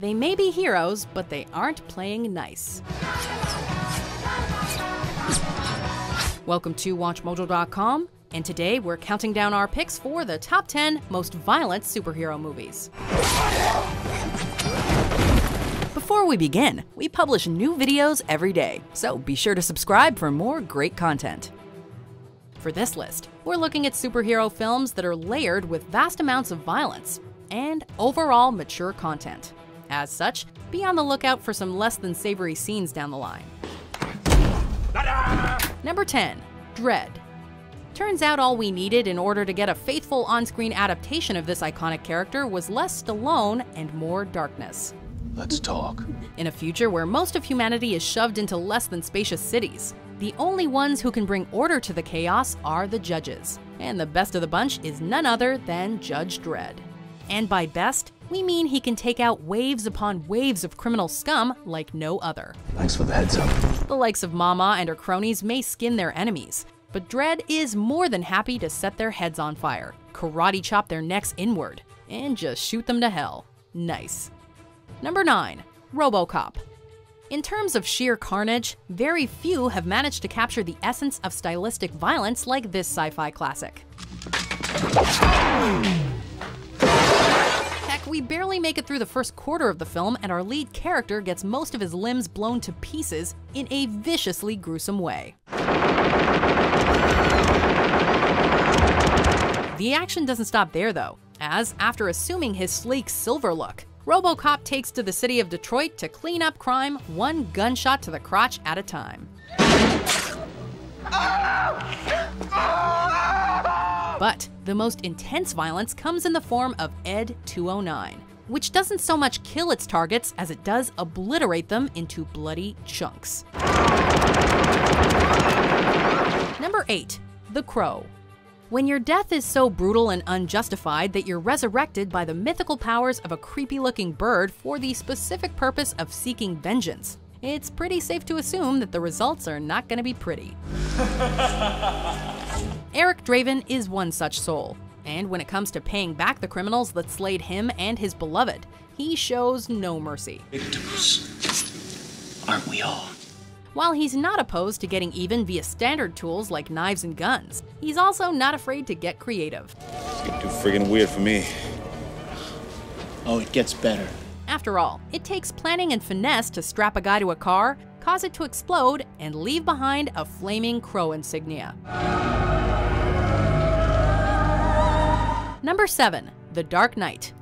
They may be heroes, but they aren't playing nice. Welcome to WatchMojo.com, and today we're counting down our picks for the top 10 most violent superhero movies. Before we begin, we publish new videos every day, so be sure to subscribe for more great content. For this list, we're looking at superhero films that are layered with vast amounts of violence and overall mature content. As such, be on the lookout for some less than savory scenes down the line. Number 10. Dredd. Turns out all we needed in order to get a faithful on-screen adaptation of this iconic character was less Stallone and more darkness. Let's talk. In a future where most of humanity is shoved into less than spacious cities, the only ones who can bring order to the chaos are the judges. And the best of the bunch is none other than Judge Dredd. And by best, we mean he can take out waves upon waves of criminal scum like no other. Thanks for the heads up. The likes of Mama and her cronies may skin their enemies, but Dredd is more than happy to set their heads on fire, karate chop their necks inward, and just shoot them to hell. Nice. Number 9. RoboCop. In terms of sheer carnage, very few have managed to capture the essence of stylistic violence like this sci-fi classic. Heck, we barely make it through the first quarter of the film and our lead character gets most of his limbs blown to pieces in a viciously gruesome way. The action doesn't stop there though, as after assuming his sleek silver look, RoboCop takes to the city of Detroit to clean up crime one gunshot to the crotch at a time. But the most intense violence comes in the form of Ed 209, which doesn't so much kill its targets as it does obliterate them into bloody chunks. Number 8. The Crow. When your death is so brutal and unjustified that you're resurrected by the mythical powers of a creepy-looking bird for the specific purpose of seeking vengeance, it's pretty safe to assume that the results are not going to be pretty. Eric Draven is one such soul, and when it comes to paying back the criminals that slayed him and his beloved, he shows no mercy. Victims, aren't we all? While he's not opposed to getting even via standard tools like knives and guns, he's also not afraid to get creative. It's getting too friggin' weird for me. Oh, it gets better. After all, it takes planning and finesse to strap a guy to a car, cause it to explode, and leave behind a flaming crow insignia. Number 7. The Dark Knight.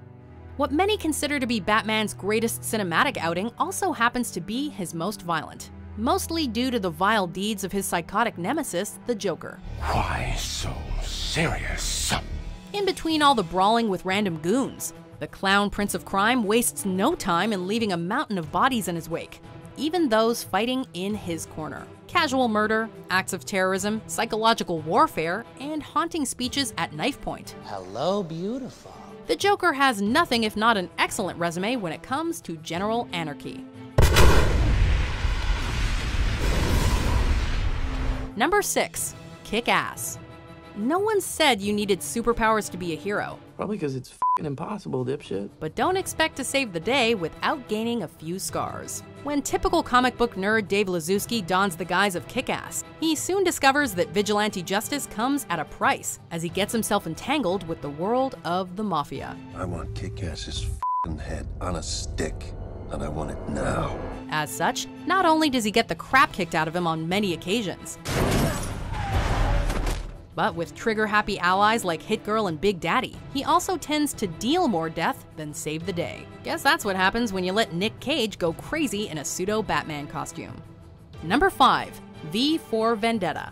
What many consider to be Batman's greatest cinematic outing also happens to be his most violent, mostly due to the vile deeds of his psychotic nemesis, the Joker. Why so serious? In between all the brawling with random goons, the clown prince of crime wastes no time in leaving a mountain of bodies in his wake, even those fighting in his corner. Casual murder, acts of terrorism, psychological warfare, and haunting speeches at knife point. Hello, beautiful. The Joker has nothing if not an excellent resume when it comes to general anarchy. Number 6. KickAss. No one said you needed superpowers to be a hero. Probably because it's f***ing impossible, dipshit. But don't expect to save the day without gaining a few scars. When typical comic book nerd Dave Lazowski dons the guise of KickAss, he soon discovers that vigilante justice comes at a price as he gets himself entangled with the world of the Mafia. I want KickAss's f***ing head on a stick, and I want it now. As such, not only does he get the crap kicked out of him on many occasions, but with trigger-happy allies like Hit Girl and Big Daddy, he also tends to deal more death than save the day. Guess that's what happens when you let Nick Cage go crazy in a pseudo-Batman costume. Number 5. V for Vendetta.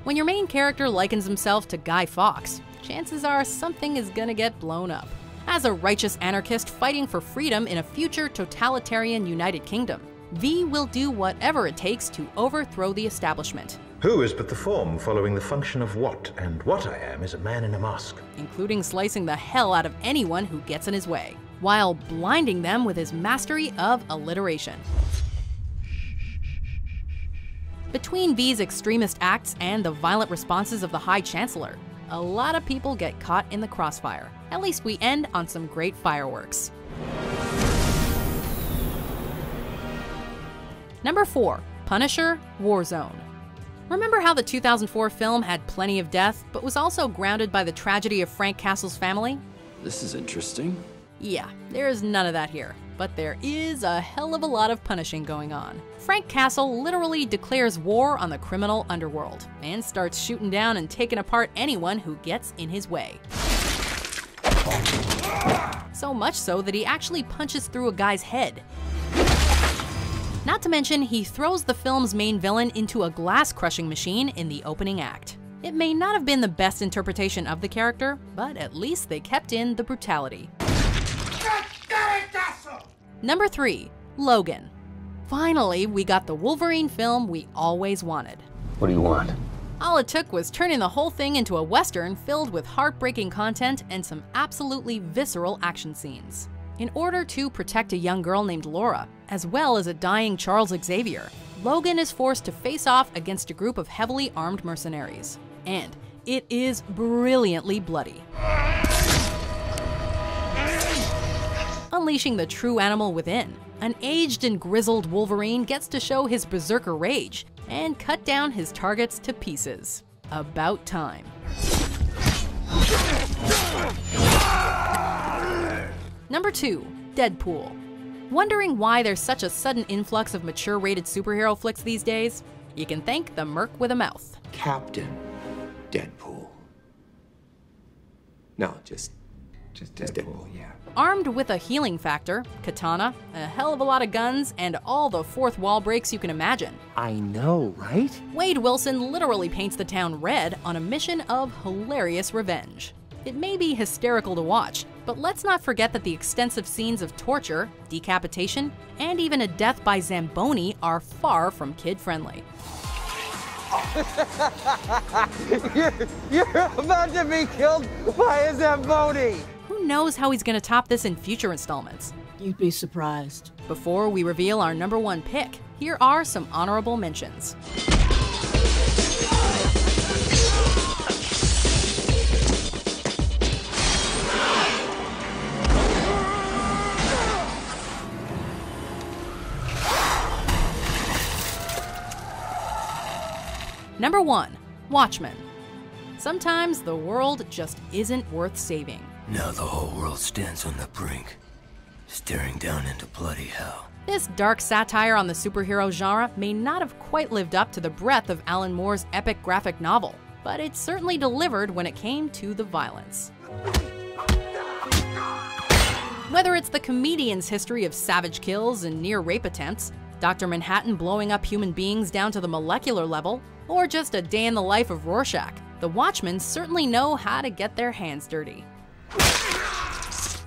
When your main character likens himself to Guy Fawkes, chances are something is gonna get blown up. As a righteous anarchist fighting for freedom in a future totalitarian United Kingdom, V will do whatever it takes to overthrow the establishment. Who is but the form following the function of what, and what I am is a man in a mask. Including slicing the hell out of anyone who gets in his way, while blinding them with his mastery of alliteration. Between V's extremist acts and the violent responses of the High Chancellor, a lot of people get caught in the crossfire. At least we end on some great fireworks. Number 4. Punisher: Warzone. Remember how the 2004 film had plenty of death, but was also grounded by the tragedy of Frank Castle's family? This is interesting. Yeah, there's none of that here, but there is a hell of a lot of punishing going on. Frank Castle literally declares war on the criminal underworld and starts shooting down and taking apart anyone who gets in his way. So much so that he actually punches through a guy's head. Not to mention, he throws the film's main villain into a glass-crushing machine in the opening act. It may not have been the best interpretation of the character, but at least they kept in the brutality. Number 3. Logan. Finally, we got the Wolverine film we always wanted. What do you want? All it took was turning the whole thing into a Western filled with heartbreaking content and some absolutely visceral action scenes. In order to protect a young girl named Laura, as well as a dying Charles Xavier, Logan is forced to face off against a group of heavily armed mercenaries. And it is brilliantly bloody. Unleashing the true animal within, an aged and grizzled Wolverine gets to show his berserker rage and cut down his targets to pieces. About time. Number 2. Deadpool. Wondering why there's such a sudden influx of mature-rated superhero flicks these days? You can thank the merc with a mouth. Captain Deadpool. No, just Deadpool, yeah. Armed with a healing factor, katana, a hell of a lot of guns, and all the fourth wall breaks you can imagine, I know, right? Wade Wilson literally paints the town red on a mission of hilarious revenge. It may be hysterical to watch, but let's not forget that the extensive scenes of torture, decapitation, and even a death by Zamboni are far from kid-friendly. You're about to be killed by a Zamboni! Who knows how he's gonna top this in future installments? You'd be surprised. Before we reveal our number 1 pick, here are some honorable mentions. Number 1. Watchmen. Sometimes the world just isn't worth saving. Now the whole world stands on the brink, staring down into bloody hell. This dark satire on the superhero genre may not have quite lived up to the breadth of Alan Moore's epic graphic novel, but it certainly delivered when it came to the violence. Whether it's the comedian's history of savage kills and near rape attempts, Dr. Manhattan blowing up human beings down to the molecular level, or just a day in the life of Rorschach, the Watchmen certainly know how to get their hands dirty.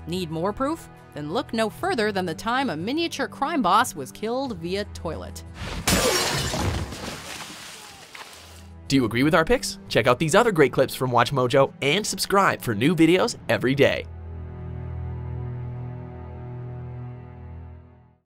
Need more proof? Then look no further than the time a miniature crime boss was killed via toilet. Do you agree with our picks? Check out these other great clips from WatchMojo and subscribe for new videos every day.